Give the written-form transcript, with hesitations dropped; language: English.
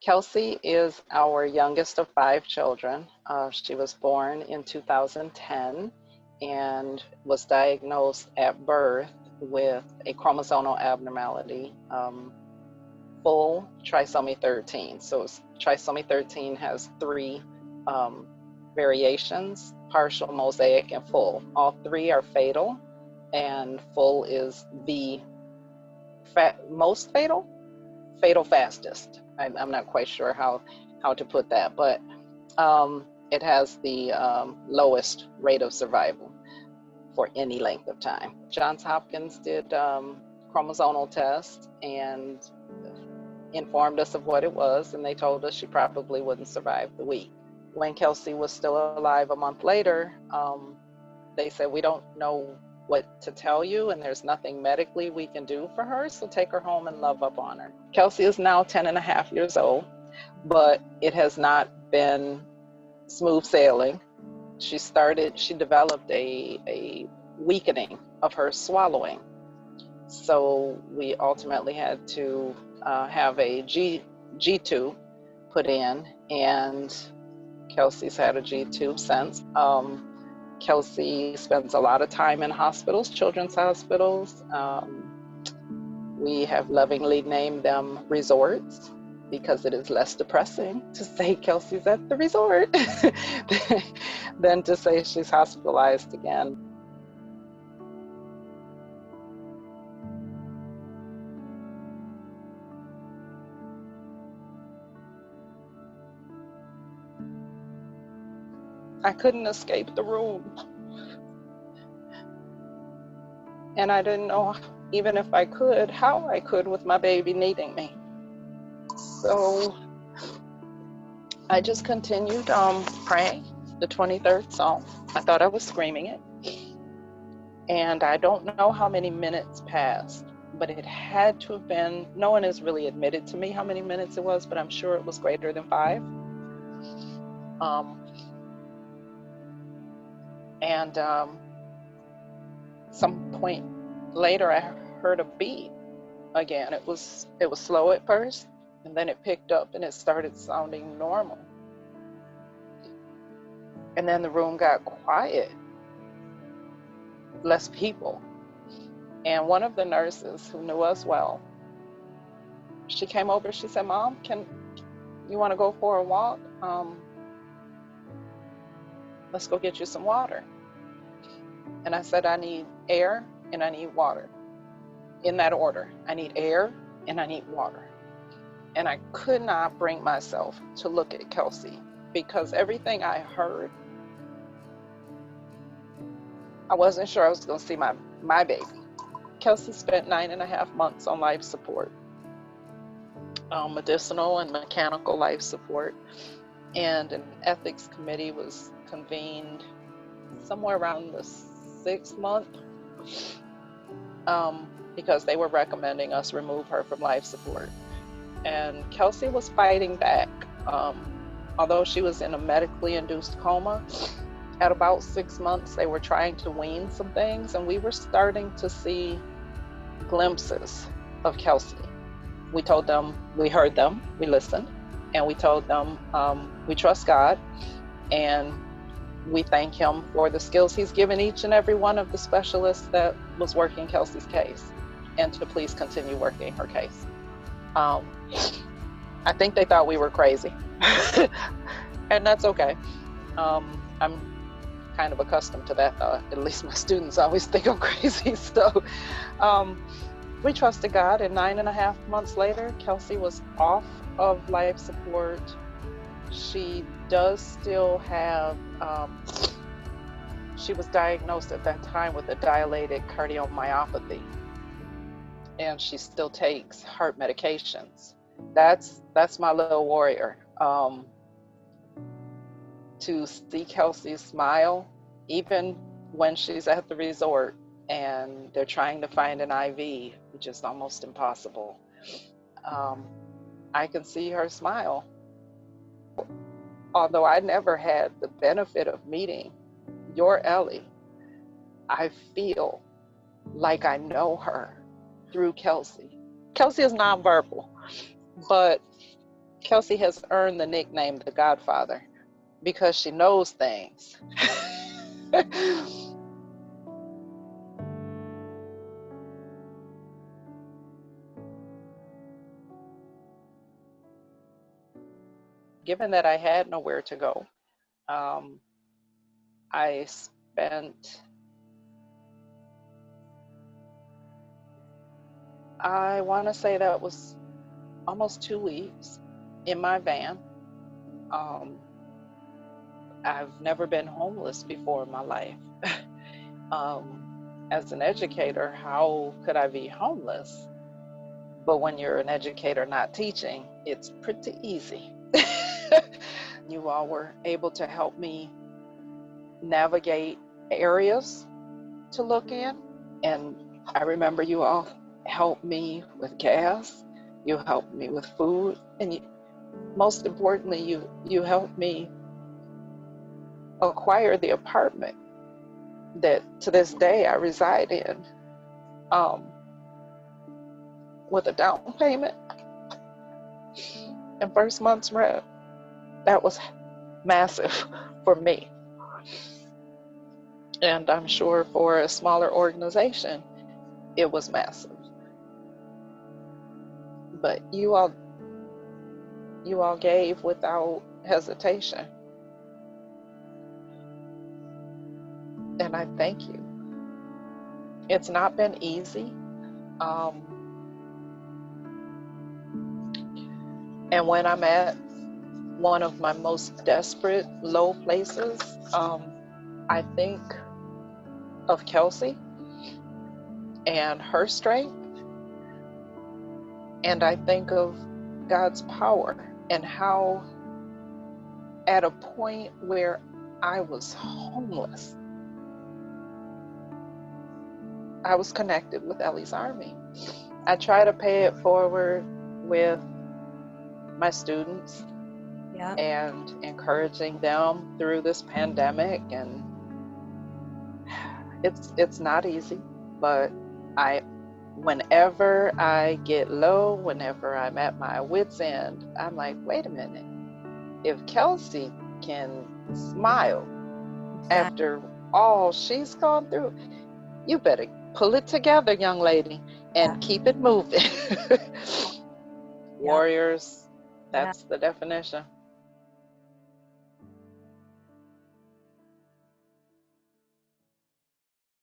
Kelsey is our youngest of 5 children. She was born in 2010 and was diagnosed at birth with a chromosomal abnormality, full trisomy 13. So trisomy 13 has 3 variations: partial, mosaic, and full. All 3 are fatal, and full is the most fatal fastest. I'm not quite sure how to put that, but it has the lowest rate of survival for any length of time. Johns Hopkins did chromosomal tests and informed us of what it was, and they told us she probably wouldn't survive the week. When Kelsey was still alive a month later, they said, we don't know what to tell you, and there's nothing medically we can do for her, so take her home and love up on her. Kelsey is now 10 and a half years old, but it has not been smooth sailing. She developed a weakening of her swallowing. So we ultimately had to have a G-tube put in, and Kelsey's had a G-tube since. Kelsey spends a lot of time in hospitals, children's hospitals. We have lovingly named them resorts because it is less depressing to say Kelsey's at the resort than to say she's hospitalized again. I couldn't escape the room. And I didn't know, even if I could, how I could with my baby needing me. So I just continued praying the 23rd Psalm. I thought I was screaming it. And I don't know how many minutes passed, but it had to have been, no one has really admitted to me how many minutes it was, but I'm sure it was greater than 5. And some point later, I heard a beat again. It was slow at first, and then it picked up and it started sounding normal. And then the room got quiet, less people. And one of the nurses who knew us well, she came over, she said, "Mom, you want to go for a walk? Let's go get you some water." And I said, I need air and I need water. In that order. I need air and I need water. And I could not bring myself to look at Kelsey because everything I heard, I wasn't sure I was going to see my baby. Kelsey spent 9.5 months on life support, medicinal and mechanical life support. And an ethics committee was convened somewhere around the 6th month because they were recommending us remove her from life support. And Kelsey was fighting back. Although she was in a medically induced coma, at about 6 months, they were trying to wean some things, and we were starting to see glimpses of Kelsey. We told them, we heard them, we listened, and we told them we trust God, and we thank Him for the skills He's given each and every one of the specialists that was working Kelsey's case, and to please continue working her case. I think they thought we were crazy, and that's okay. I'm kind of accustomed to that. At least my students always think I'm crazy. So we trusted God, and 9.5 months later, Kelsey was off of life support. She does still have, she was diagnosed at that time with a dilated cardiomyopathy, and she still takes heart medications. That's my little warrior. To see Kelsey smile, even when she's at the resort and they're trying to find an IV, which is almost impossible. I can see her smile. Although I never had the benefit of meeting your Ellie, I feel like I know her through Kelsey. Kelsey is nonverbal, but Kelsey has earned the nickname the Godfather because she knows things. Given that I had nowhere to go, I spent, I want to say that was almost 2 weeks in my van. I've never been homeless before in my life. As an educator, how could I be homeless? But when you're an educator not teaching, it's pretty easy. You all were able to help me navigate areas to look in. And I remember you all helped me with gas, you helped me with food, and most importantly, you helped me acquire the apartment that to this day I reside in, with a down payment and first month's rent. That was massive for me. And I'm sure for a smaller organization, it was massive. But you all gave without hesitation. And I thank you. It's not been easy. And when I'm at one of my most desperate, low places, I think of Kelsey and her strength. And I think of God's power and how at a point where I was homeless, I was connected with Ellie's Army. I try to pay it forward with my students, yeah, and encouraging them through this pandemic. And it's not easy, but whenever I get low, whenever I'm at my wit's end, I'm like, wait a minute, if Kelsey can smile after all she's gone through, you better pull it together, young lady, and keep it moving. Warriors, that's the definition.